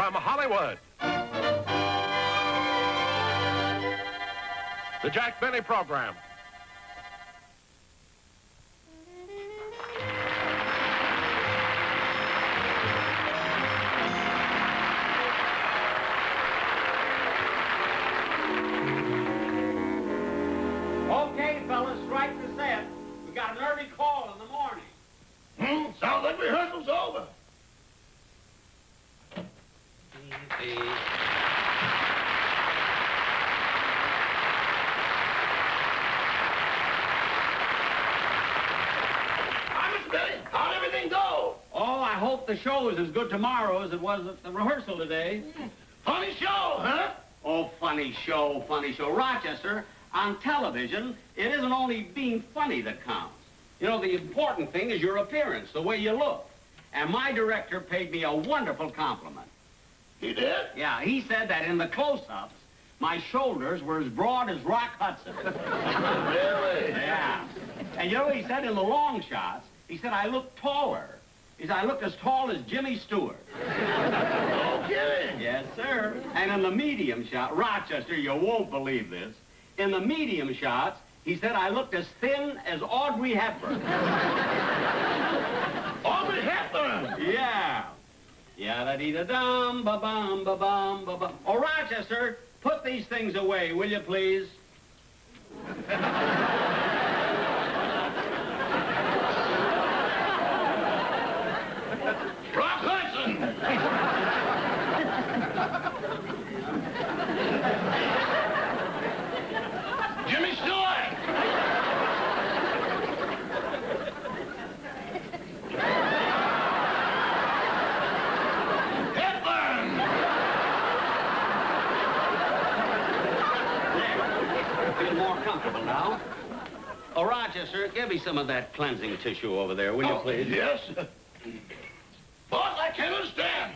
From Hollywood, the Jack Benny Program. Okay, fellas, strike the set. We got an early call in the morning. Sounds like rehearsal's over. Hi, Mr. Benny. How'd everything go? Oh, I hope the show is as good tomorrow as it was at the rehearsal today. Funny show, huh? Oh, funny show, funny show. Rochester, on television, it isn't only being funny that counts. You know, the important thing is your appearance, the way you look. And my director paid me a wonderful compliment. He did? Yeah, he said that in the close-ups, my shoulders were as broad as Rock Hudson. Really? Yeah. And you know what he said in the long shots? He said I looked taller. He said I looked as tall as Jimmy Stewart. No kidding. Yes, sir. And in the medium shot, Rochester, you won't believe this. In the medium shots, he said I looked as thin as Audrey Hepburn. Audrey Hepburn? Yeah. Yada-dee-da-dum, ba-bum, ba-bum, ba-bum. Oh, Rochester, put these things away, will you, please? Rock Hudson! Jimmy Stewart! Hepburn! There. Feel more comfortable now. Oh, Rochester, give me some of that cleansing tissue over there, will you, please? Yes. Boss, I can't understand.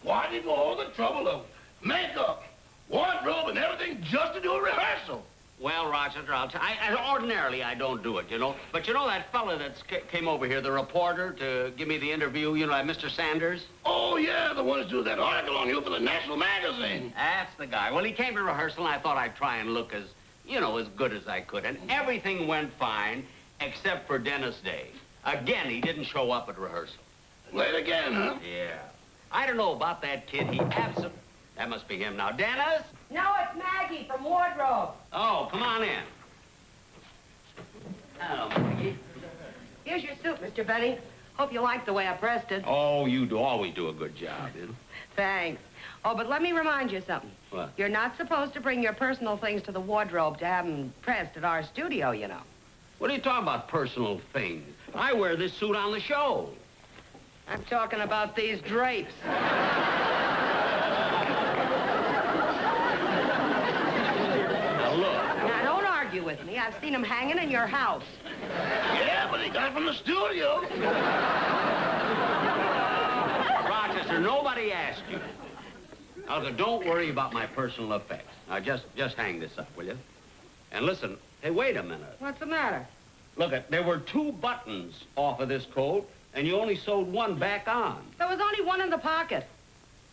Why did you go all the trouble of makeup, wardrobe, and everything just to do a rehearsal? Well, Rochester, ordinarily I don't do it, you know. But you know that fella that came over here, the reporter, to give me the interview, you know, Mr. Sanders? Oh, yeah, the one who do that article on you for the National Magazine. That's the guy. Well, he came to rehearsal, and I thought I'd try and look as, you know, as good as I could. And everything went fine, except for Dennis Day. Again, he didn't show up at rehearsal. Late again, huh? Yeah. I don't know about that kid. He absolutely... That must be him now. Dennis? No, it's Maggie from Wardrobe. Oh, come on in. Hello, Maggie. Here's your suit, Mr. Benny. Hope you like the way I pressed it. Oh, you always do a good job, you know. Thanks. Oh, but let me remind you something. What? You're not supposed to bring your personal things to the wardrobe to have them pressed at our studio, you know. What are you talking about, personal things? I wear this suit on the show. I'm talking about these drapes. Now, look. Now, don't argue with me. I've seen them hanging in your house. Yeah, but he got it from the studio. Rochester, nobody asked you. Now, look, don't worry about my personal effects. Now, just hang this up, will you? And listen, hey, wait a minute. What's the matter? Look, there were 2 buttons off of this coat, and you only sewed one back on. There was only one in the pocket.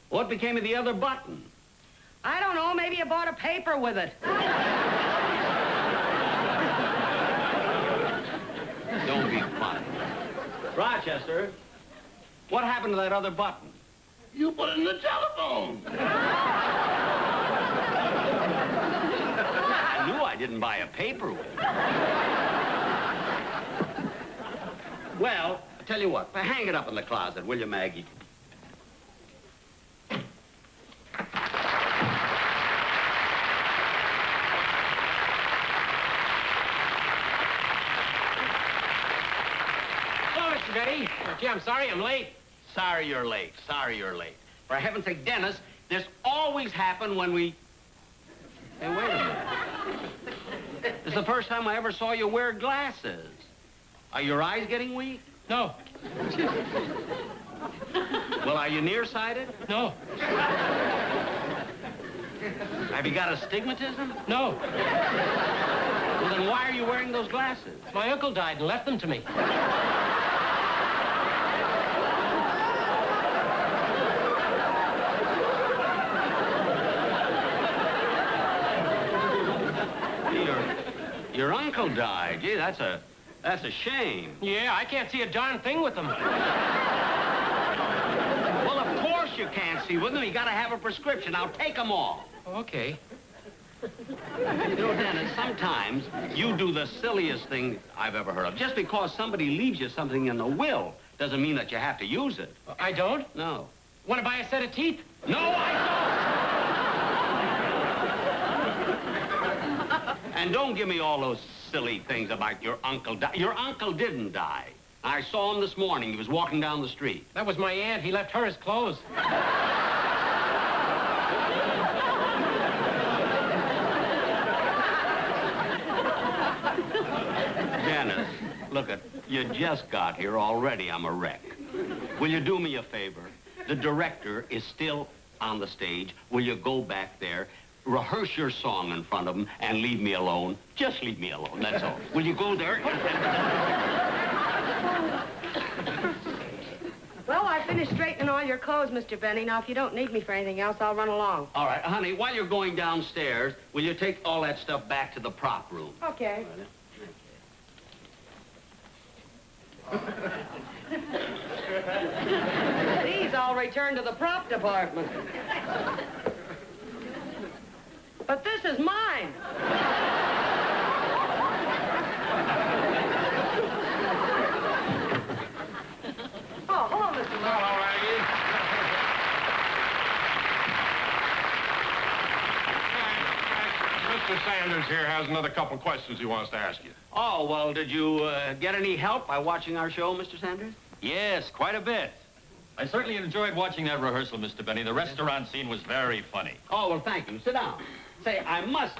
What became of the other button? I don't know. Maybe you bought a paper with it. Don't be funny. Rochester, what happened to that other button? You put it in the telephone. I knew I didn't buy a paper with it. Well, I tell you what, hang it up in the closet, will you, Maggie? Hello, Mr. Betty. Gee, I'm sorry I'm late. Sorry you're late. Sorry you're late. For heaven's sake, Dennis, this always happened when we... Hey, wait a minute. This is the first time I ever saw you wear glasses. Are your eyes getting weak? No. Well, are you nearsighted? No. Have you got astigmatism? No. Well, then why are you wearing those glasses? My uncle died and left them to me. uncle died. Gee, that's a shame. Yeah, I can't see a darn thing with them. Well, of course you can't see with them. You gotta have a prescription. Now take them all. Okay. You know, Dennis, sometimes you do the silliest thing I've ever heard of. Just because somebody leaves you something in the will doesn't mean that you have to use it. I don't? No. Want to buy a set of teeth? No, I don't! And don't give me all those silly things about your uncle Your uncle didn't die. I saw him this morning. He was walking down the street. That was my aunt. He left her his clothes. Dennis, look, you just got here already. I'm a wreck. Will you do me a favor? The director is still on the stage. Will you go back there, rehearse your song in front of him, and leave me alone? Just leave me alone, that's all. Will you go there? Well, I finished straightening all your clothes, Mr. Benny. Now, if you don't need me for anything else, I'll run along. All right, honey, while you're going downstairs, will you take all that stuff back to the prop room? Okay. These I'll return to the prop department. But this is mine. Oh, hello, Mr. Hello, Aggie. Mr. Sanders here has another couple questions he wants to ask you. Oh, well, did you get any help by watching our show, Mr. Sanders? Yes, quite a bit. I certainly enjoyed watching that rehearsal, Mr. Benny. The restaurant scene was very funny. Oh, well, thank you. Sit down. Say, I must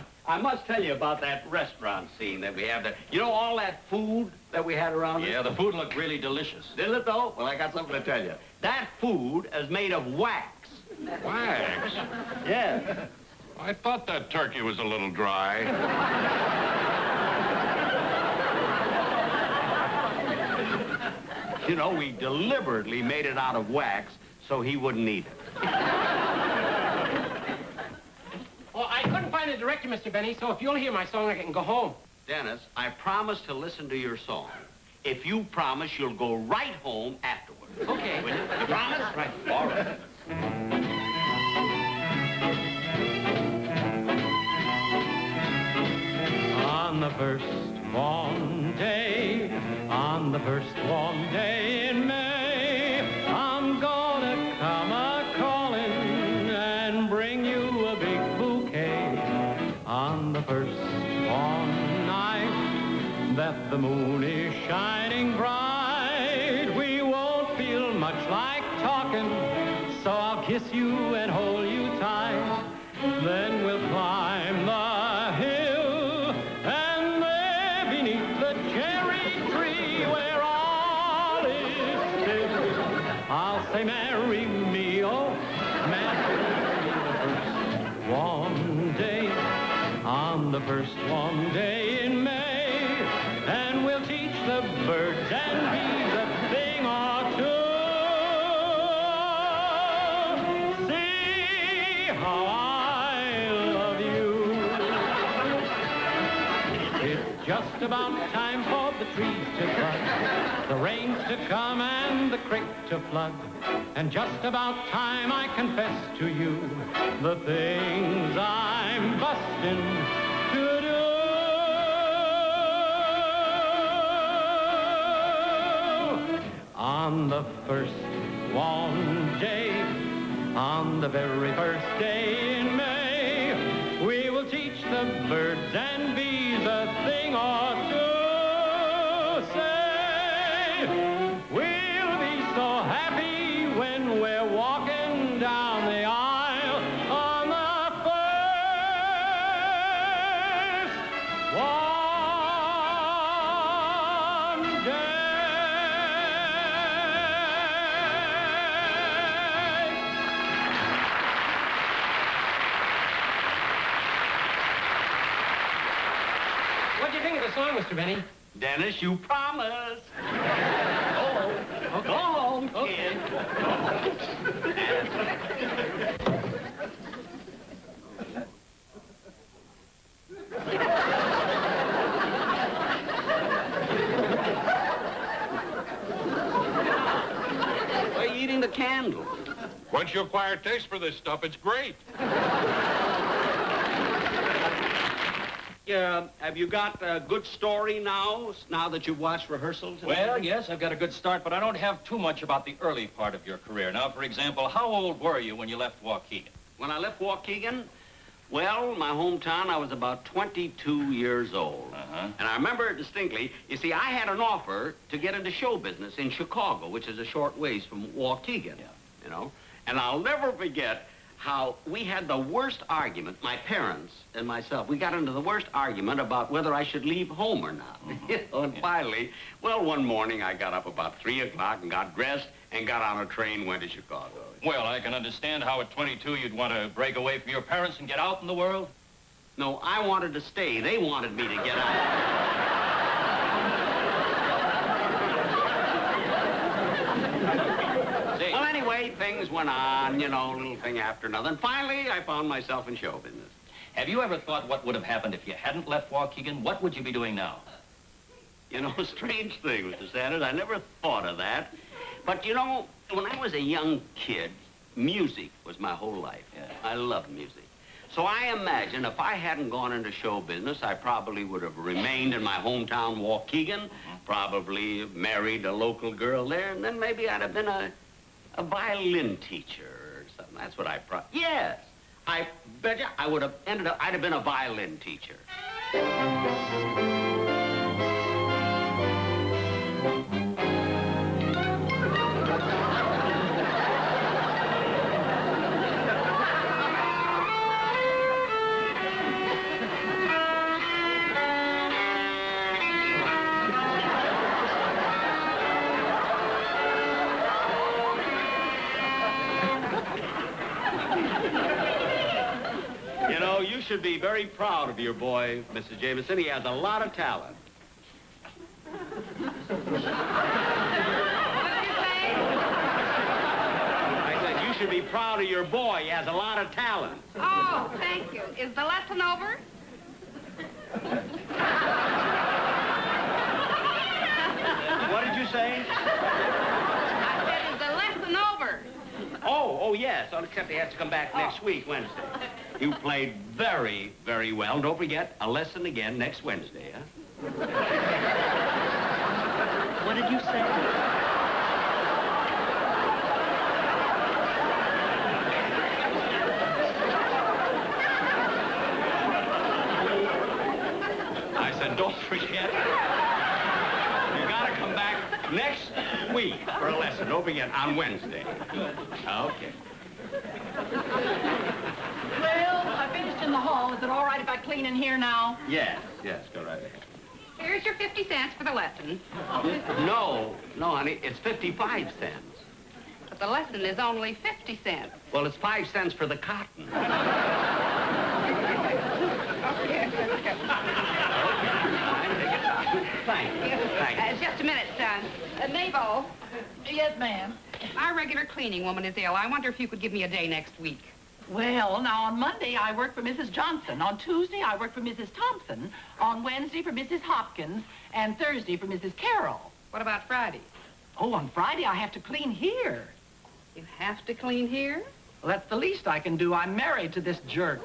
tell you about that restaurant scene that we have there. You know all that food that we had around Yeah, us? the food looked really delicious. Didn't it, though? Well, I got something to tell you. That food is made of wax. Wax? Yeah. I thought that turkey was a little dry. You know, we deliberately made it out of wax so he wouldn't eat it. Well, I couldn't find the director, Mr. Benny, so if you'll hear my song, I can go home. Dennis, I promise to listen to your song. If you promise, you'll go right home afterwards. Okay. Will you? You promise? Right. All right. On the first warm day, on the first warm day in May, I'm gonna come a-calling and bring you a big bouquet. On the first warm night that the moon is shining bright, we won't feel much like talking, so I'll kiss you and hold you tight. Then we'll climb the hill, and there beneath the cherry tree where all is still, I'll say, marry me, oh, marry me the first warm day, on the first warm day in May, and we'll teach the birds and bees a thing or two. See how I love you. It's just about time for the trees to bud, the rains to come and the creek to flood, and just about time I confess to you the things I'm busting to do. On the first warm day, on the very first day in May, we will teach the birds and bees a thing or two. Say, we'll be so happy when we're walking down the aisle on the first warm day. What do you think of the song, Mr. Benny? Dennis, you promise. Go home, kid. the candle. Once you acquire a taste for this stuff, it's great. Have you got a good story now that you've watched rehearsals? Well, yes, I've got a good start, but I don't have too much about the early part of your career. Now, for example, how old were you when you left Waukegan? When I left Waukegan, well, my hometown, I was about 22 years old. And I remember it distinctly. You see, I had an offer to get into show business in Chicago, which is a short ways from Waukegan, you know. And I'll never forget how we had the worst argument, my parents and myself. We got into the worst argument about whether I should leave home or not. And finally, well, one morning I got up about 3 o'clock and got dressed and got on a train, went to Chicago. Well, I can understand how at 22 you'd want to break away from your parents and get out in the world. No, I wanted to stay. They wanted me to get out. Well, anyway, things went on, you know, little thing after another. And finally, I found myself in show business. Have you ever thought what would have happened if you hadn't left Waukegan? What would you be doing now? You know, strange thing, Mr. Sanders. I never thought of that. But, you know, when I was a young kid, music was my whole life. Yeah. I loved music. So I imagine if I hadn't gone into show business, I probably would have remained in my hometown, Waukegan, probably married a local girl there, and then maybe I'd have been a violin teacher or something. That's what yes. I bet you I would have I'd have been a violin teacher. You know, you should be very proud of your boy, Mrs. Jameson. He has a lot of talent. I said you should be proud of your boy. He has a lot of talent. Oh, thank you. Is the lesson over? What did you say? I said, is the lesson over? Oh, yes. Except he has to come back next week, Wednesday. You played very, very well. Don't forget, a lesson again next Wednesday, huh? What did you say? I said, don't forget. You gotta come back next week for a lesson. Don't forget, on Wednesday. Okay. Well, I finished in the hall. Is it all right if I clean in here now? Yes, go right ahead. Here's your 50 cents for the lesson. No, honey, it's 55 cents. But the lesson is only 50 cents. Well, it's 5 cents for the cotton. Thank you. Just a minute, son. Mabel, Yes, ma'am. our regular cleaning woman is ill. I wonder if you could give me a day next week. Well, now, on Monday, I work for Mrs. Johnson. On Tuesday, I work for Mrs. Thompson. On Wednesday, for Mrs. Hopkins. And Thursday, for Mrs. Carroll. What about Friday? Oh, on Friday, I have to clean here. You have to clean here? Well, that's the least I can do. I'm married to this jerk.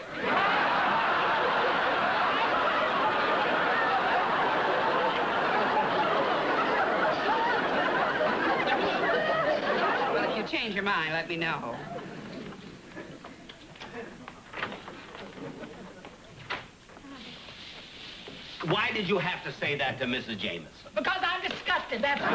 Well, if you change your mind, let me know. Why did you have to say that to Mrs. Jameson? Because I'm disgusted, that's why.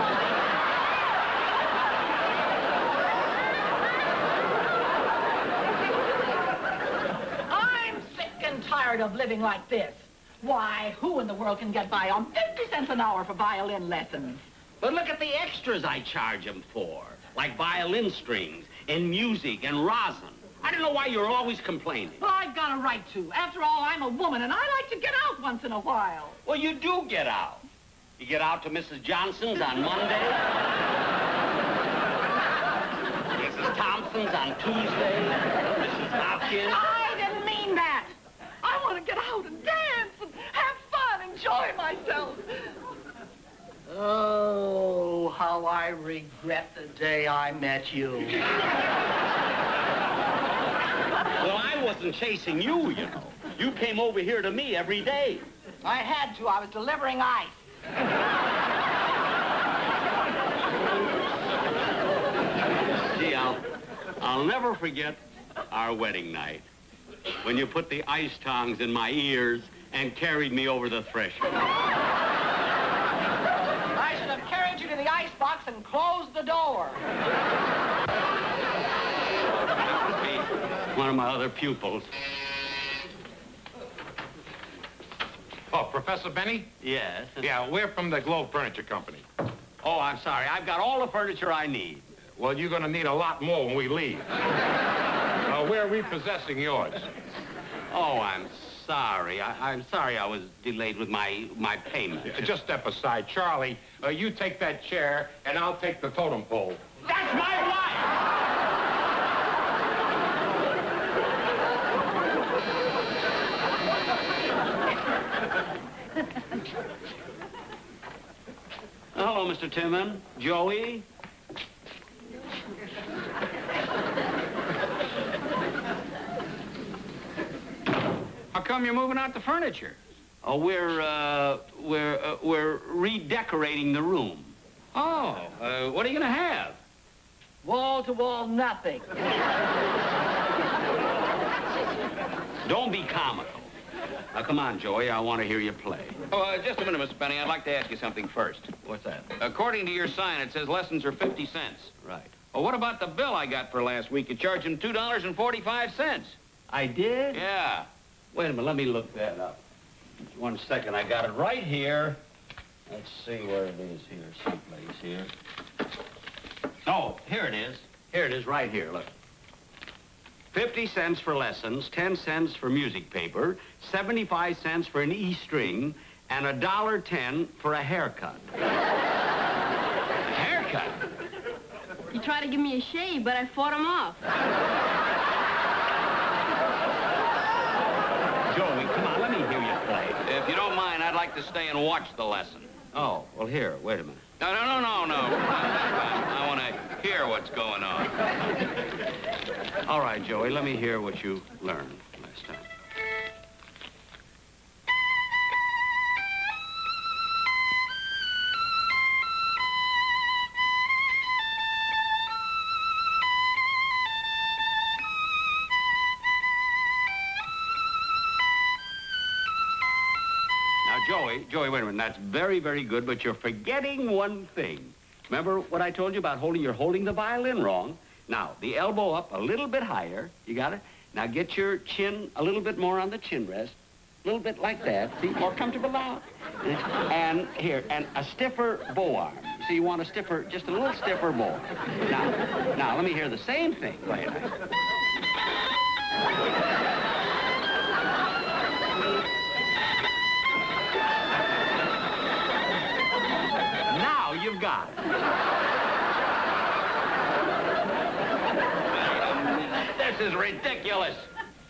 I'm sick and tired of living like this. Why, who in the world can get by on 50 cents an hour for violin lessons? But look at the extras I charge him for, like violin strings and music and rosin. I don't know why you're always complaining. Well, I've got a right to. After all, I'm a woman, and I like to get out once in a while. Well, you do get out. You get out to Mrs. Johnson's on Monday. Mrs. Thompson's on Tuesday. Mrs. Hopkins. I didn't mean that. I want to get out and dance and have fun, enjoy myself. Oh, how how I regret the day I met you. Well, I wasn't chasing you, you know. You came over here to me every day. I had to. I was delivering ice. Gee, I'll never forget our wedding night when you put the ice tongs in my ears and carried me over the threshold. I should have carried you to the ice box and closed the door. One of my other pupils. Oh, Professor Benny? Yes. Yeah, we're from the Globe Furniture Company. Oh, I'm sorry. I've got all the furniture I need. Well, you're going to need a lot more when we leave. We're repossessing yours. Oh, I'm sorry. I'm sorry I was delayed with my payment. Just step aside. Charlie, you take that chair, and I'll take the totem pole. That's my wife! Hello, Mr. Timmon. Joey? How come you're moving out the furniture? Oh, we're redecorating the room. Oh, what are you going to have? Wall to wall, nothing. Don't be comical. Now, come on, Joey. I want to hear you play. Oh, just a minute, Mr. Benny. I'd like to ask you something first. What's that? According to your sign, it says lessons are 50 cents. Right. Well, what about the bill I got for last week? You charged him $2.45. I did? Yeah. Wait a minute. Let me look that up. 1 second. I got it right here. Let's see where it is here. Someplace here. Oh, here it is. Here it is right here. Look. 50 cents for lessons, 10 cents for music paper, 75 cents for an E string, and $1.10 for a haircut. A haircut? He tried to give me a shave, but I fought him off. Joey, come on, let me hear you play. If you don't mind, I'd like to stay and watch the lesson. Oh, well, here, wait a minute. No. I want to hear what's going on. All right, Joey, let me hear what you learned last time. Now, Joey, wait a minute. That's very, very good, but you're forgetting one thing. Remember what I told you about you're holding the violin wrong? Now, the elbow up a little bit higher. You got it? Now, get your chin a little bit more on the chin rest. A little bit like that. See? More comfortable now. And here, and a stiffer bow arm. So you want a stiffer, just a little stiffer bow. Now, let me hear the same thing. Go ahead. Now you've got it. This is ridiculous.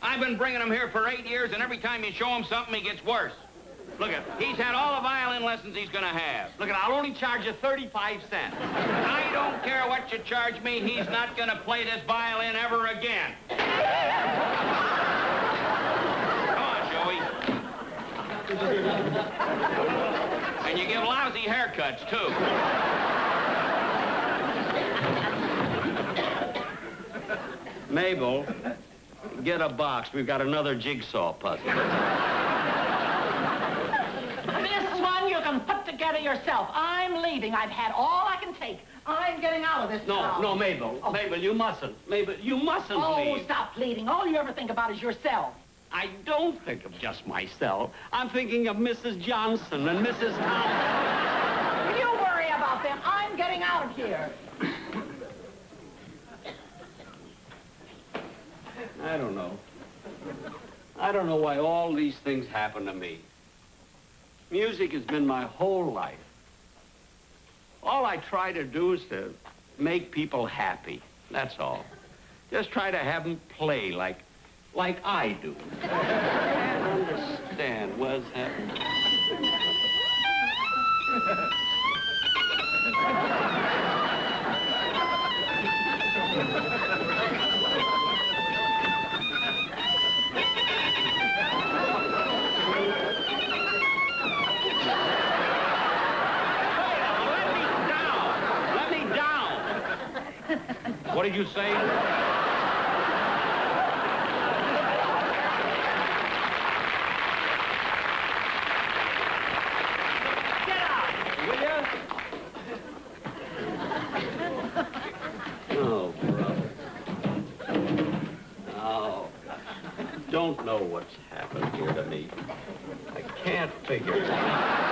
I've been bringing him here for 8 years, and every time you show him something, he gets worse. Look at, he's had all the violin lessons he's going to have. Look at, I'll only charge you 35 cents. I don't care what you charge me. He's not going to play this violin ever again. Come on, Joey. And you give lousy haircuts, too. Mabel, get a box. We've got another jigsaw puzzle. This one you can put together yourself. I'm leaving. I've had all I can take. I'm getting out of this town. No, Mabel. Oh. Mabel, you mustn't. Mabel, you mustn't leave. Stop pleading. All you ever think about is yourself. I don't think of just myself. I'm thinking of Mrs. Johnson and Mrs. Thompson. You worry about them. I'm getting out of here. I don't know. I don't know why all these things happen to me. Music has been my whole life. All I try to do is to make people happy. That's all. Just try to have them play like I do. I can't understand what's happening. What did you say? Oh, brother. Oh, don't know what's happened here to me. I can't figure it out.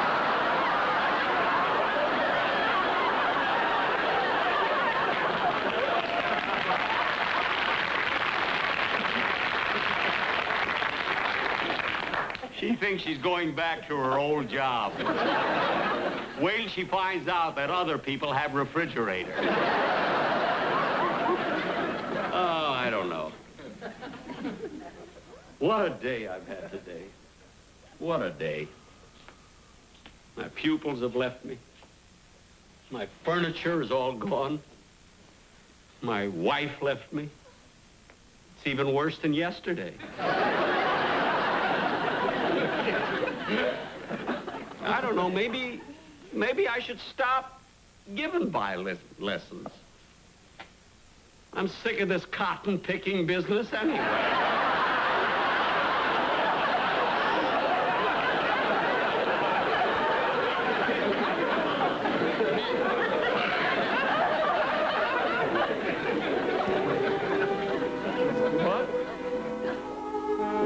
She thinks she's going back to her old job. Wait till she finds out that other people have refrigerators. Oh, I don't know. What a day I've had today. What a day. My pupils have left me. My furniture is all gone. My wife left me. It's even worse than yesterday. I don't know, maybe I should stop giving lessons. I'm sick of this cotton picking business anyway.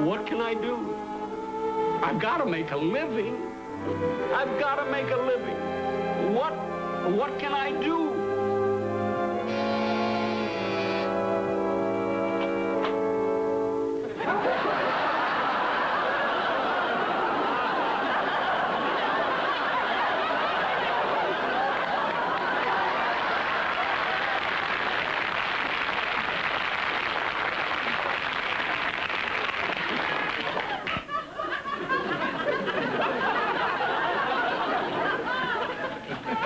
What can I do? I've got to make a living. I've got to make a living. What can I do?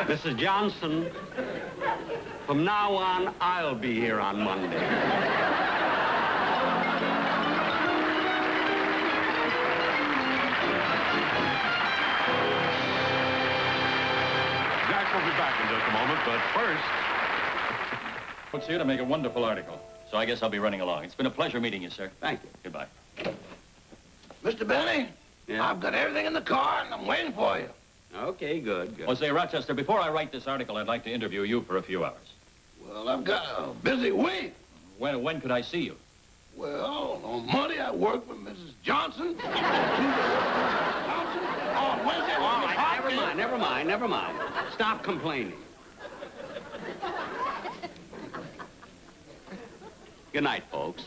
Mrs. Johnson, from now on, I'll be here on Monday. Jack will be back in just a moment, but first... It's here to make a wonderful article. So I guess I'll be running along. It's been a pleasure meeting you, sir. Thank you. Goodbye. Mr. Benny, Yeah. I've got everything in the car, and I'm waiting for you. Okay, good. Well, say, Rochester, before I write this article, I'd like to interview you for a few hours. Well, I've got a busy week. When could I see you? Well, on Monday, I work with Mrs. Johnson. On Wednesday, All right, never mind. Stop complaining. Good night, folks.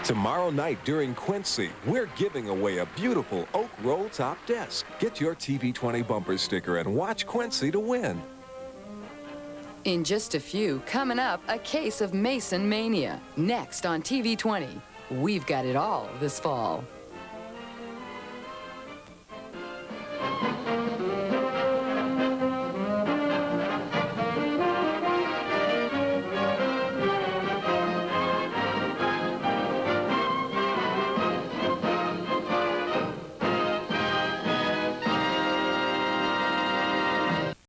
Tomorrow night during Quincy, we're giving away a beautiful oak roll top desk. Get your TV20 bumper sticker and watch Quincy to win. In just a few, coming up, a case of Mason Mania. Next on TV20. We've got it all this fall.